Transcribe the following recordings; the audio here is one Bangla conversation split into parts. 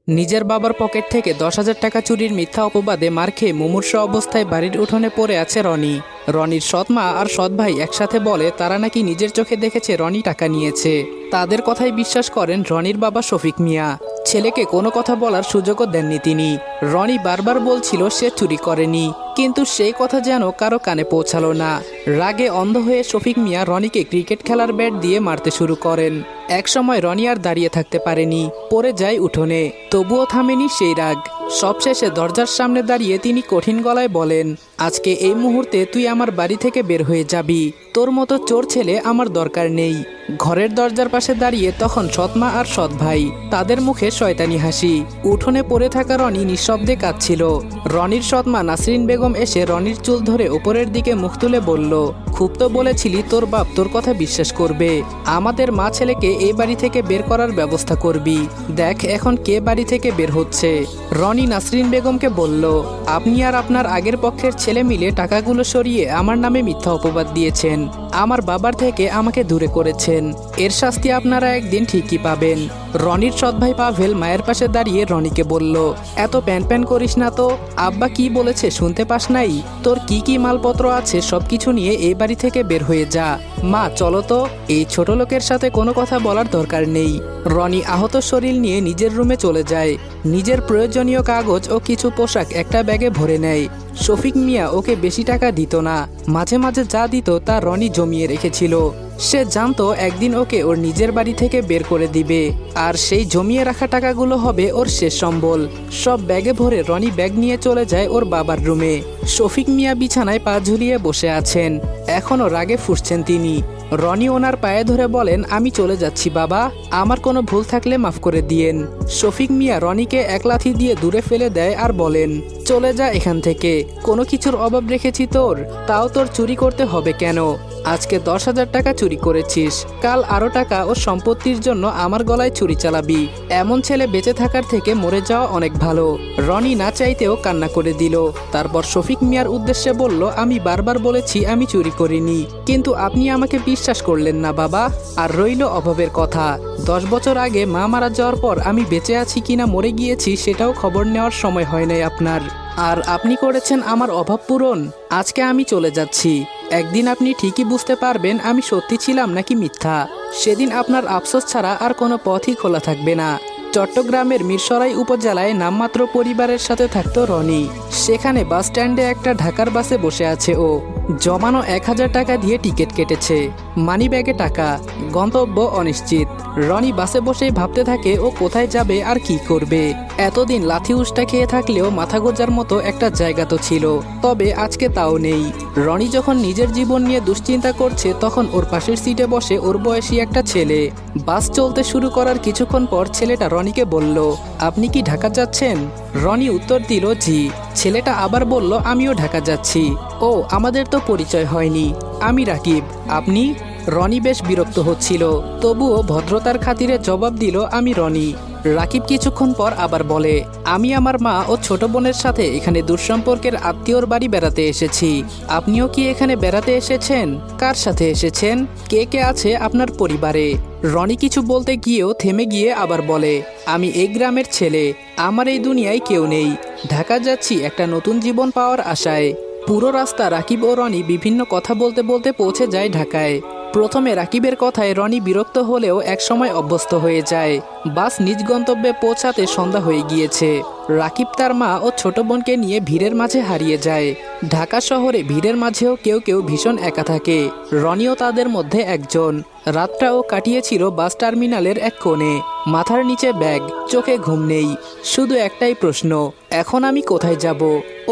নিজের বাবার পকেট থেকে 10,000 টাকা চুরির মিথ্যা অপবাদে মার খেয়ে মুমূর্ষু অবস্থায় বাড়ির উঠোনে পড়ে আছে রনি। রনির সৎ মা আর সৎ ভাই একসাথে বলে তারা নাকি নিজের চোখে দেখেছে রনি টাকা নিয়েছে। তাদের কথাই বিশ্বাস করেন রনির বাবা শফিক মিয়া। ছেলেকে কোনো কথা বলার সুযোগও দেননি তিনি। রনি বারবার বলছিল সে চুরি করেনি, কিন্তু সেই কথা যেন কারো কানে পৌঁছালো না। রাগে অন্ধ হয়ে শফিক মিয়া রনিকে ক্রিকেট খেলার ব্যাট দিয়ে মারতে শুরু করেন। একসময় রনি আর দাঁড়িয়ে থাকতে পারেনি, পড়ে যায় উঠোনে। তবুও থামেনি সেই রাগ। সবশেষে দরজার সামনে দাঁড়িয়ে তিনি কঠিন গলায় বলেন, আজকে এই মুহূর্তে তুই আমার বাড়ি থেকে বের হয়ে যাবি। তোর মতো চোর ছেলে আমার দরকার নেই। ঘরের দরজার পাশে দাঁড়িয়ে তখন সৎমা আর সৎ ভাই, তাদের মুখে শয়তানি হাসি। উঠোনে পড়ে থাকা রনি নিঃশব্দে কাঁদছিল। রনির সৎমা নাসরিন বেগম এসে রনির চুল ধরে উপরের দিকে মুখ তুলে বলল, খুব তো বলেছিলি তোর বাপ তোর কথা বিশ্বাস করবে। আমাদের মা ছেলেকে এই বাড়ি থেকে বের করার ব্যবস্থা করবি। দেখ এখন কে বাড়ি থেকে বের হচ্ছে। রনি নাসরিন বেগমকে বলল, আপনি আর আপনার আগের পক্ষের ছেলে মিলে টাকাগুলো সরিয়ে আমার নামে মিথ্যা অপবাদ দিয়েছেন। আমার বাবার থেকে আমাকে দূরে করেছেন। এর শাস্তি আপনারা একদিন ঠিকই পাবেন। রনির সৎ ভাই পাভেল মায়ের পাশে দাঁড়িয়ে রনিকে বলল, এত প্যান প্যান করিস না তো। আব্বা কি বলেছে শুনতে পাস নাই? তোর কি কি মালপত্র আছে সবকিছু নিয়ে এই বাড়ি থেকে বের হয়ে যা। মা চলো তো, এই ছোট লোকের সাথে কোনো কথা বলার দরকার নেই। রনি আহত শরীর নিয়ে নিজের রুমে চলে যায়। নিজের প্রয়োজনীয় কাগজ ও কিছু পোশাক একটা ব্যাগে ভরে নেয়। শফিক মিয়া ওকে বেশি টাকা দিত না, মাঝে মাঝে যা দিত তা রনি জমিয়ে রেখেছিল। সে জানতো একদিন ওকে ওর নিজের বাড়ি থেকে বের করে দিবে, আর সেই জমিয়ে রাখা টাকাগুলো হবে ওর শেষ সম্বল। সব ব্যাগে ভরে রনি ব্যাগ নিয়ে চলে যায় ওর বাবার রুমে। শফিক মিয়া বিছানায় পা ঝুলিয়ে বসে আছেন, এখনও রাগে ফুঁসছেন তিনি। রনি ওনার পায়ে ধরে বলেন, আমি চলে যাচ্ছি বাবা, আমার কোনো ভুল থাকলে মাফ করে দিয়েন। শফিক মিয়া রনিকে এক লাথি দিয়ে দূরে ফেলে দেয় আর বলেন, চলে যা এখান থেকে। কোনো কিছুর অভাব রেখেছি তোর, তাও তোর চুরি করতে হবে কেন? আজকে 10,000 টাকা চুরি করেছিস, কাল আরো টাকা ও সম্পত্তির জন্য আমার গলায় ছুরি চালাবি। এমন ছেলে বেঁচে থাকার থেকে মরে যাওয়া অনেক ভালো। রনি না চাইতেও কান্না করে দিল। তারপর শফিক মিয়ার উদ্দেশ্যে বলল, আমি বারবার বলেছি আমি চুরি করিনি, কিন্তু আপনি আমাকে বিশ্বাস করলেন না বাবা। আর রইল অভাবের কথা, 10 বছর আগে মা মারা যাওয়ার পর আমি বেঁচে আছি কিনা মরে গিয়েছি সেটাও খবর নেওয়ার সময় হয় নাই আপনার। আর আপনি করেছেন আমার অভাব পূরণ। আজকে আমি চলে যাচ্ছি, একদিন আপনি ঠিকই বুঝতে পারবেন আমি সত্যি ছিলাম নাকি মিথ্যা। সেদিন আপনার আফসোস ছাড়া আর কোনো পথই খোলা থাকবে না। চট্টগ্রামের মিরসরাই উপজেলায় নামমাত্র পরিবারের সাথে থাকতো রনি। সেখানে বাস স্ট্যান্ডে একটা ঢাকার বাসে বসে আছে ও। জমানো 1,000 টাকা দিয়ে টিকিট কেটেছে, মানি ব্যাগে টাকা, গন্তব্য অনিশ্চিত। রনি বাসে বসেই ভাবতে থাকে ও কোথায় যাবে আর কি করবে। এতদিন লাথি উষ্টা খেয়ে থাকলেও মাথা গোজার মতো একটা জায়গা তো ছিল, তবে আজকে তাও নেই। রনি যখন নিজের জীবন নিয়ে দুশ্চিন্তা করছে তখন ওর পাশের সিটে বসে ওর বয়সী একটা ছেলে। বাস চলতে শুরু করার কিছুক্ষণ পর ছেলেটা রনিকে বলল, আপনি কি ঢাকা যাচ্ছেন? রনি উত্তর দিল, জি। ছেলেটা আবার বলল, আমিও ঢাকা যাচ্ছি। ও, আমাদের তো পরিচয় হয়নি। আমি রাকিব, আপনি? রনি বেশ বিরক্ত হচ্ছিল, তবুও ভদ্রতার খাতিরে জবাব দিল, আমি রনি। রাকিব কিছুক্ষণ পর আবার বলে, আমি আমার মা ও ছোট বোনের সাথে এখানে দূরসম্পর্কের আত্মীয়র বাড়ি বেড়াতে এসেছি। আপনিও কি এখানে বেড়াতে এসেছেন? কার সাথে এসেছেন? কে কে আছে আপনার পরিবারে? রনি কিছু বলতে গিয়েও থেমে গিয়ে আবার বলে, আমি এই গ্রামের ছেলে, আমার এই দুনিয়ায় কেউ নেই। ঢাকা যাচ্ছি একটা নতুন জীবন পাওয়ার আশায়। পুরো রাস্তা রাকিব ও রনি বিভিন্ন কথা বলতে বলতে পৌঁছে যায় ঢাকায়। প্রথমে রাকিবের কথায় রনি বিরক্ত হলেও একসময় অভ্যস্ত হয়ে যায়। বাস নিজ গন্তব্যে পৌঁছাতে সন্ধ্যা হয়ে গিয়েছে। রাকিব তার মা ও ছোট বোনকে নিয়ে ভিড়ের মাঝে হারিয়ে যায়। ঢাকা শহরে ভিড়ের মাঝেও কেউ কেউ ভীষণ একা থাকে, রনিও তাদের মধ্যে একজন। রাতটাও কাটিয়েছিল বাস টার্মিনালের এক কোণে, মাথার নিচে ব্যাগ, চোখে ঘুম নেই। শুধু একটাই প্রশ্ন, এখন আমি কোথায় যাব?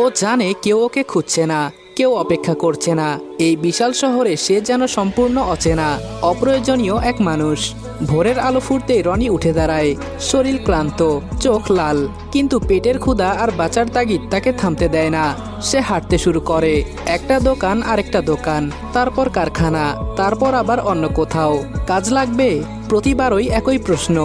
ও জানে কেউ ওকে খুঁজছে না, কেউ অপেক্ষা করছে না। এই বিশাল শহরে সে যেন সম্পূর্ণ অচেনা, অপ্রয়োজনীয় এক মানুষ। ভোরের আলো ফুটতেই রনি উঠে দাঁড়ায়। শরীর ক্লান্ত, চোখ লাল, কিন্তু পেটের ক্ষুধা আর বাঁচার তাগিদ তাকে থামতে দেয় না। সে হাঁটতে শুরু করে, একটা দোকান আরেকটা দোকান, তারপর কারখানা, তারপর আবার অন্য কোথাও। কাজ লাগবে? প্রতিবারই একই প্রশ্ন।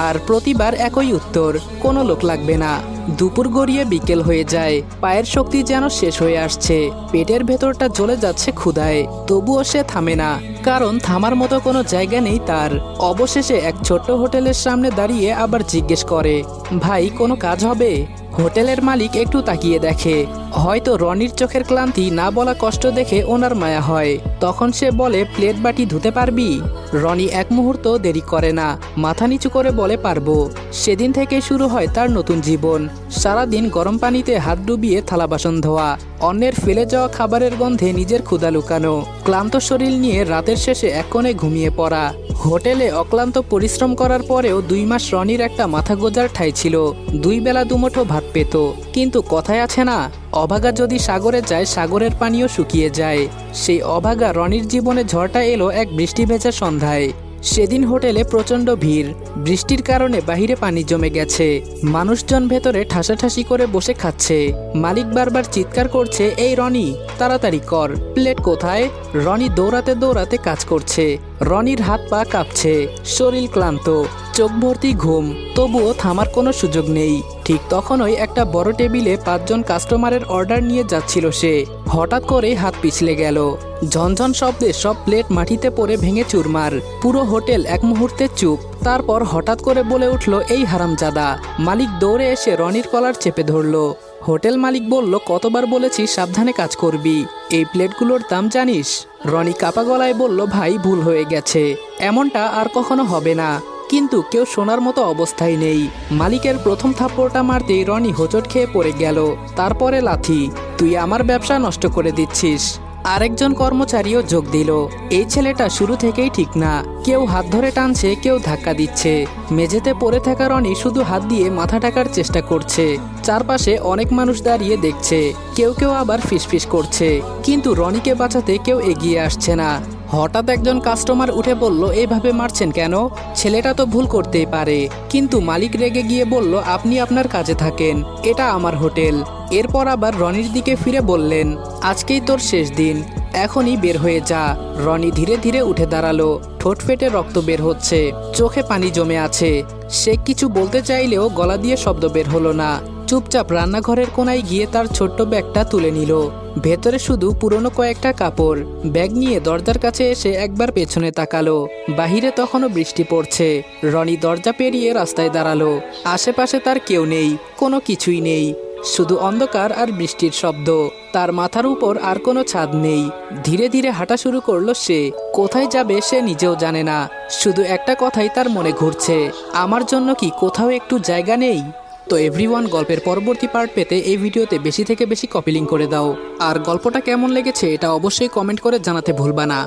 আর প্রতিবার একই উত্তর, কোনো লোক লাগবে না। দুপুর গড়িয়ে বিকেল হয়ে যায়, পায়ের শক্তি যেন শেষ হয়ে আসছে, পেটের ভেতরটা জ্বলে যাচ্ছে ক্ষুধায়, তবুও সে থামে না, কারণ থামার মতো কোনো জায়গা নেই তার। অবশেষে এক ছোট্ট হোটেলের সামনে দাঁড়িয়ে আবার জিজ্ঞেস করে, ভাই কোনো কাজ হবে? হোটেলের মালিক একটু তাকিয়ে দেখে, হয়তো রনির চোখের ক্লান্তি না বলা কষ্ট দেখে ওনার মায়া হয়। তখন সে বলে, প্লেট বাটি ধুতে পারবি? রনি এক মুহূর্ত দেরি করে না, মাথা নিচু করে বলে, পারবো। সেদিন থেকে শুরু হয় তার নতুন জীবন। সারাদিন গরম পানিতে হাত ডুবিয়ে থালা বাসন ধোয়া, অন্যের ফেলে যাওয়া খাবারের গন্ধে নিজের ক্ষুধা লুকানো, ক্লান্ত শরীর নিয়ে রাতের শেষে এক কোণে ঘুমিয়ে পড়া। হোটেলে অক্লান্ত পরিশ্রম করার পরেও 2 মাস রনির একটা মাথা গোজার ঠাঁই ছিল, 2 বেলা দুমুঠো ভাত পেত। কিন্তু কথায় আছে না, অভাগা যদি সাগরে যায় সাগরের পানিও শুকিয়ে যায়। সেই অভাগা রনির জীবনে ঝড়টা এলো এক বৃষ্টি ভেজা সন্ধ্যায়। সেদিন হোটেলে প্রচণ্ড ভিড়, বৃষ্টির কারণে বাহিরে পানি জমে গেছে, মানুষজন ভেতরে ঠাসাঠাসি করে বসে খাচ্ছে। মালিক বারবার চিৎকার করছে, এই রনি তাড়াতাড়ি কর, প্লেট কোথায়? রনি দৌড়াতে দৌড়াতে কাজ করছে, রনির হাত পা কাঁপছে, শরীর ক্লান্ত, চোখ ভর্তি ঘুম, তবুও থামার কোনো সুযোগ নেই। ঠিক তখনই একটা বড় টেবিলে 5 জন কাস্টমারের অর্ডার নিয়ে যাচ্ছিল সে, হঠাৎ করে হাত পিছলে গেল, ঝনঝন শব্দে সব প্লেট মাটিতে পড়ে ভেঙে চুরমার। পুরো হোটেল এক মুহূর্তে চুপ। তারপর হঠাৎ করে বলে উঠল, এই হারামজাদা! মালিক দৌড়ে এসে রনির কলার চেপে ধরল। হোটেল মালিক বলল, কতবার বলেছি সাবধানে কাজ করবি, এই প্লেটগুলোর দাম জানিস? রনি কাপা গলায় বলল, ভাই ভুল হয়ে গেছে, এমনটা আর কখনো হবে না। কিন্তু কেউ শোনার মতো অবস্থায় নেই। মালিকের প্রথম থাপ্পড়টা মারতেই রনি হোঁচট খেয়ে পড়ে গেল, তারপরে লাথি। তুই আমার ব্যবসা নষ্ট করে দিচ্ছিস। আরেকজন কর্মচারীও যোগ দিল, এই ছেলেটা শুরু থেকেই ঠিক না, কেউ হাত ধরে টানছে, কেউ ধাক্কা দিচ্ছে। মেঝেতে পড়ে থাকা রনি শুধু হাত দিয়ে মাথা ঢাকার চেষ্টা করছে। চারপাশে অনেক মানুষ দাঁড়িয়ে দেখছে, কেউ কেউ আবার ফিসফিস করছে, কিন্তু রনিকে বাঁচাতে কেউ এগিয়ে আসছে না। হঠাৎ একজন কাস্টমার উঠে বলল, এভাবে মারছেন কেন? ছেলেটা তো ভুল করতেই পারে। কিন্তু মালিক রেগে গিয়ে বলল, আপনি আপনার কাজে থাকেন, এটা আমার হোটেল। এরপর আবার রনির দিকে ফিরে বললেন, আজকেই তোর শেষ দিন, এখনই বের হয়ে যা। রনি ধীরে ধীরে উঠে দাঁড়ালো, ঠোঁট ফেটে রক্ত বের হচ্ছে, চোখে পানি জমে আছে। সে কিছু বলতে চাইলেও গলা দিয়ে শব্দ বের হলো না। চুপচাপ রান্নাঘরের কোনায় গিয়ে তার ছোট্ট ব্যাগটা তুলে নিল, ভেতরে শুধু পুরনো কয়েকটা কাপড়। ব্যাগ নিয়ে দরজার কাছে এসে একবার পেছনে তাকালো, বাহিরে তখনও বৃষ্টি পড়ছে। রনি দরজা পেরিয়ে রাস্তায় দাঁড়ালো, আশেপাশে তার কেউ নেই, কোনো কিছুই নেই, শুধু অন্ধকার আর বৃষ্টির শব্দ। তার মাথার উপর আর কোনো ছাদ নেই। ধীরে ধীরে হাঁটা শুরু করলো সে, কোথায় যাবে সে নিজেও জানে না। শুধু একটা কথাই তার মনে ঘুরছে, আমার জন্য কি কোথাও একটু জায়গা নেই? তো এভরিওয়ান, গল্পের পরবর্তী পার্ট পেতে এই ভিডিওতে বেশি থেকে বেশি কপি লিঙ্ক করে দাও। আর গল্পটা কেমন লেগেছে এটা অবশ্যই কমেন্ট করে জানাতে ভুলবা না।